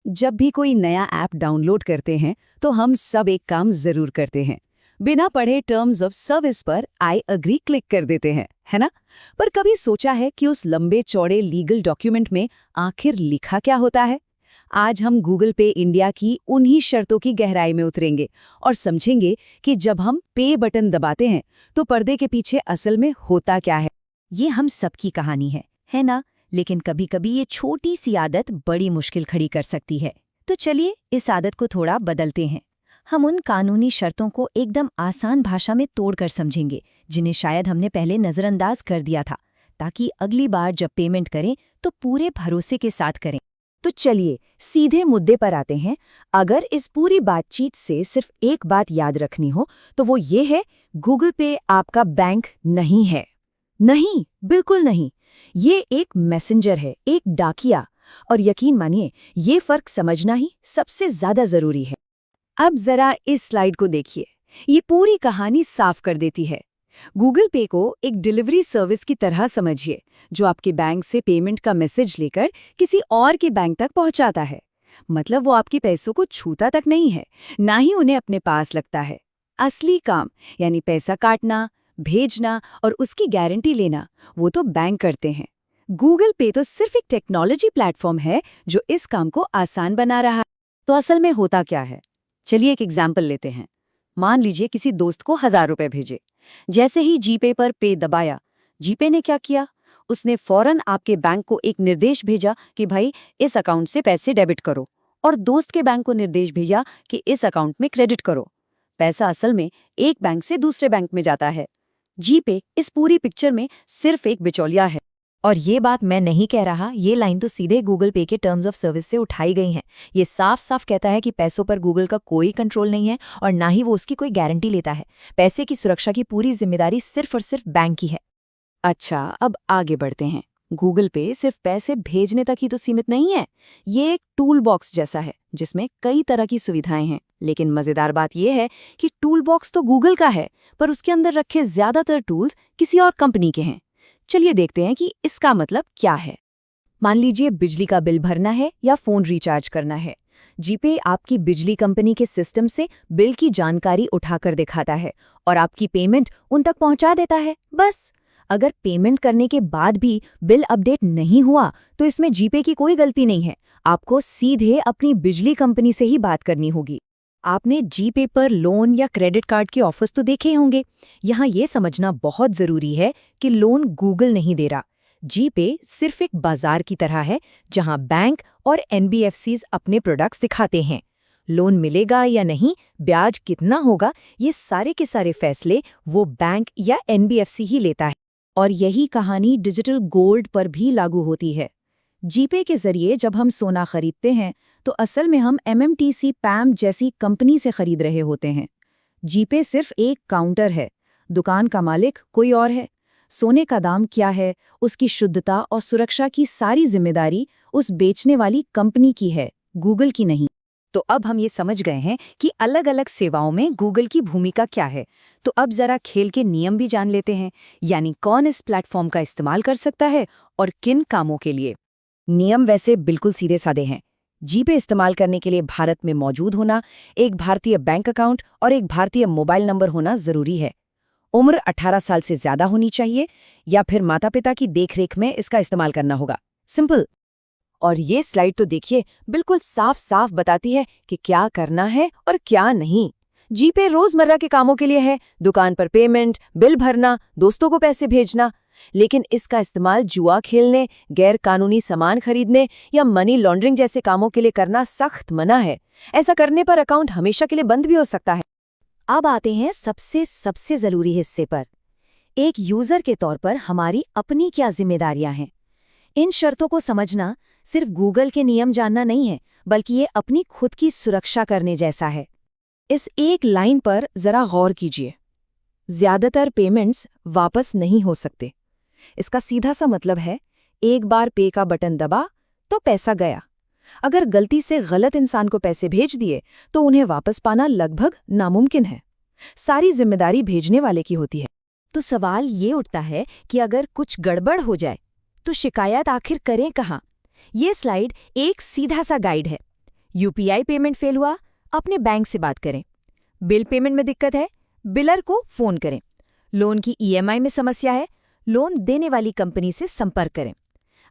जब भी कोई नया ऐप डाउनलोड करते हैं तो हम सब एक काम जरूर करते हैं, बिना पढ़े टर्म्स ऑफ सर्विस पर आई अग्री क्लिक कर देते हैं, है ना? पर कभी सोचा है कि उस लंबे चौड़े लीगल डॉक्यूमेंट में आखिर लिखा क्या होता है? आज हम गूगल पे इंडिया की उन्हीं शर्तों की गहराई में उतरेंगे और समझेंगे कि जब हम पे बटन दबाते हैं तो पर्दे के पीछे असल में होता क्या है। ये हम सबकी कहानी है ना? लेकिन कभी कभी ये छोटी सी आदत बड़ी मुश्किल खड़ी कर सकती है। तो चलिए इस आदत को थोड़ा बदलते हैं। हम उन कानूनी शर्तों को एकदम आसान भाषा में तोड़कर समझेंगे जिन्हें शायद हमने पहले नज़रअंदाज कर दिया था, ताकि अगली बार जब पेमेंट करें तो पूरे भरोसे के साथ करें। तो चलिए सीधे मुद्दे पर आते हैं। अगर इस पूरी बातचीत से सिर्फ एक बात याद रखनी हो तो वो ये है, गूगल पे आपका बैंक नहीं है। नहीं, बिल्कुल नहीं। ये एक मैसेंजर है, एक डाकिया। और यकीन मानिए, ये फर्क समझना ही सबसे ज्यादा जरूरी है। अब जरा इस स्लाइड को देखिए, ये पूरी कहानी साफ कर देती है। गूगल पे को एक डिलीवरी सर्विस की तरह समझिए, जो आपके बैंक से पेमेंट का मैसेज लेकर किसी और के बैंक तक पहुंचाता है। मतलब वो आपके पैसों को छूता तक नहीं है, ना ही उन्हें अपने पास लगता है। असली काम यानी पैसा काटना, भेजना और उसकी गारंटी लेना, वो तो बैंक करते हैं। गूगल पे तो सिर्फ एक टेक्नोलॉजी प्लेटफॉर्म है जो इस काम को आसान बना रहा है। तो असल में होता क्या है? चलिए एक एग्जाम्पल लेते हैं। मान लीजिए किसी दोस्त को 1000 रुपए भेजे। जैसे ही जीपे पर पे दबाया, जीपे ने क्या किया? उसने फौरन आपके बैंक को एक निर्देश भेजा कि भाई इस अकाउंट से पैसे डेबिट करो, और दोस्त के बैंक को निर्देश भेजा कि इस अकाउंट में क्रेडिट करो। पैसा असल में एक बैंक से दूसरे बैंक में जाता है। जीपे इस पूरी पिक्चर में सिर्फ एक बिचौलिया है। और ये बात मैं नहीं कह रहा, ये लाइन तो सीधे गूगल पे के टर्म्स ऑफ सर्विस से उठाई गई हैं। ये साफ साफ कहता है कि पैसों पर गूगल का कोई कंट्रोल नहीं है और ना ही वो उसकी कोई गारंटी लेता है। पैसे की सुरक्षा की पूरी जिम्मेदारी सिर्फ और सिर्फ बैंक की है। अच्छा, अब आगे बढ़ते हैं। गूगल पे सिर्फ पैसे भेजने तक ही तो सीमित नहीं है। ये एक टूल बॉक्स जैसा है जिसमें कई तरह की सुविधाएं हैं। लेकिन मजेदार बात यह है कि टूल बॉक्स तो गूगल का है, पर उसके अंदर रखे ज्यादातर टूल्स किसी और कंपनी के हैं। चलिए देखते हैं कि इसका मतलब क्या है। मान लीजिए बिजली का बिल भरना है या फोन रिचार्ज करना है। जीपे आपकी बिजली कंपनी के सिस्टम से बिल की जानकारी उठाकर दिखाता है और आपकी पेमेंट उन तक पहुंचा देता है। बस अगर पेमेंट करने के बाद भी बिल अपडेट नहीं हुआ तो इसमें जीपे की कोई गलती नहीं है। आपको सीधे अपनी बिजली कंपनी से ही बात करनी होगी। आपने जीपे पर लोन या क्रेडिट कार्ड के ऑफर्स तो देखे होंगे। यहाँ ये समझना बहुत जरूरी है कि लोन गूगल नहीं दे रहा। जीपे सिर्फ एक बाजार की तरह है जहाँ बैंक और एनबीएफसीज अपने प्रोडक्ट्स दिखाते हैं। लोन मिलेगा या नहीं, ब्याज कितना होगा, ये सारे के सारे फैसले वो बैंक या एनबीएफसी ही लेता है। और यही कहानी डिजिटल गोल्ड पर भी लागू होती है। जीपे के जरिए जब हम सोना खरीदते हैं तो असल में हम एमएमटीसी पैम जैसी कंपनी से खरीद रहे होते हैं। जीपे सिर्फ एक काउंटर है, दुकान का मालिक कोई और है। सोने का दाम क्या है, उसकी शुद्धता और सुरक्षा की सारी जिम्मेदारी उस बेचने वाली कंपनी की है, गूगल की नहीं। तो अब हम ये समझ गए हैं कि अलग अलग सेवाओं में गूगल की भूमिका क्या है। तो अब जरा खेल के नियम भी जान लेते हैं, यानी कौन इस प्लेटफॉर्म का इस्तेमाल कर सकता है और किन कामों के लिए। नियम वैसे बिल्कुल सीधे साधे हैं। जीपे इस्तेमाल करने के लिए भारत में मौजूद होना, एक भारतीय बैंक अकाउंट और एक भारतीय मोबाइल नंबर होना जरूरी है। उम्र 18 साल से ज्यादा होनी चाहिए या फिर माता पिता की देखरेख में इसका इस्तेमाल करना होगा। सिंपल। और ये स्लाइड तो देखिए, बिल्कुल साफ साफ बताती है कि क्या करना है और क्या नहीं। जीपे रोजमर्रा के कामों के लिए है, दुकान पर पेमेंट, बिल भरना, दोस्तों को पैसे भेजना। लेकिन इसका इस्तेमाल जुआ खेलने, गैर कानूनी सामान खरीदने या मनी लॉन्ड्रिंग जैसे कामों के लिए करना सख्त मना है। ऐसा करने पर अकाउंट हमेशा के लिए बंद भी हो सकता है। अब आते हैं सबसे जरूरी हिस्से पर। एक यूजर के तौर पर हमारी अपनी क्या जिम्मेदारियां हैं। इन शर्तों को समझना सिर्फ गूगल के नियम जानना नहीं है, बल्कि ये अपनी खुद की सुरक्षा करने जैसा है। इस एक लाइन पर जरा गौर कीजिए। ज्यादातर पेमेंट्स वापस नहीं हो सकते। इसका सीधा सा मतलब है, एक बार पे का बटन दबा तो पैसा गया। अगर गलती से गलत इंसान को पैसे भेज दिए तो उन्हें वापस पाना लगभग नामुमकिन है। सारी जिम्मेदारी भेजने वाले की होती है। तो सवाल ये उठता है कि अगर कुछ गड़बड़ हो जाए तो शिकायत आखिर करें कहाँ? ये स्लाइड एक सीधा सा गाइड है। यूपीआई पेमेंट फेल हुआ, अपने बैंक से बात करें। बिल पेमेंट में दिक्कत है, बिलर को फोन करें। लोन की ईएमआई में समस्या है, लोन देने वाली कंपनी से संपर्क करें।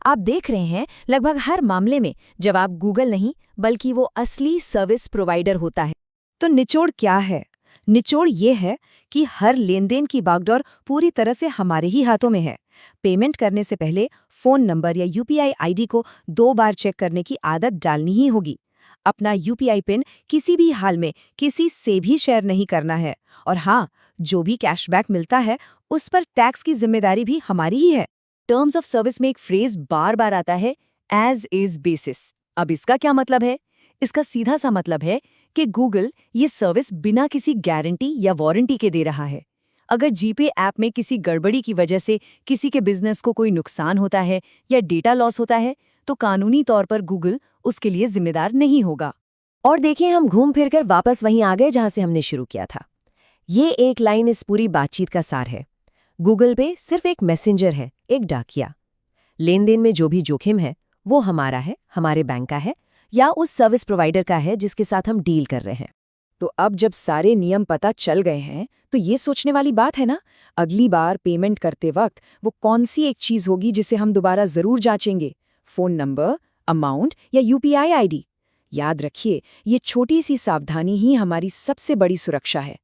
आप देख रहे हैं, लगभग हर मामले में जवाब गूगल नहीं बल्कि वो असली सर्विस प्रोवाइडर होता है। तो निचोड़ क्या है? निचोड़ ये है कि हर लेनदेन की बागडोर पूरी तरह से हमारे ही हाथों में है। पेमेंट करने से पहले फोन नंबर या यूपीआई आईडी को 2 बार चेक करने की आदत डालनी ही होगी। अपना यूपीआई पिन किसी भी हाल में किसी से भी शेयर नहीं करना है। और हाँ, जो भी कैशबैक मिलता है उस पर टैक्स की जिम्मेदारी भी हमारी ही है। टर्म्स ऑफ सर्विस में एक फ्रेज बार बार आता है, एज इज बेसिस। अब इसका क्या मतलब है? इसका सीधा सा मतलब है कि गूगल ये सर्विस बिना किसी गारंटी या वारंटी के दे रहा है। अगर जीपे ऐप में किसी गड़बड़ी की वजह से किसी के बिजनेस को कोई नुकसान होता है या डेटा लॉस होता है, तो कानूनी तौर पर गूगल उसके लिए जिम्मेदार नहीं होगा। और देखिए, हम घूम फिर कर वापस वहीं आ गए जहां से हमने शुरू किया था। ये एक लाइन इस पूरी बातचीत का सार है। गूगल पे सिर्फ एक मैसेंजर है, एक डाकिया। लेन-देन में जो भी जोखिम है वो हमारा है, हमारे बैंक का है या उस सर्विस प्रोवाइडर का है जिसके साथ हम डील कर रहे हैं। तो अब जब सारे नियम पता चल गए हैं, तो ये सोचने वाली बात है ना, अगली बार पेमेंट करते वक्त वो कौन सी एक चीज होगी जिसे हम दोबारा जरूर जांचेंगे? फोन नंबर, अमाउंट या यूपीआई आईडी? याद रखिए, ये छोटी सी सावधानी ही हमारी सबसे बड़ी सुरक्षा है।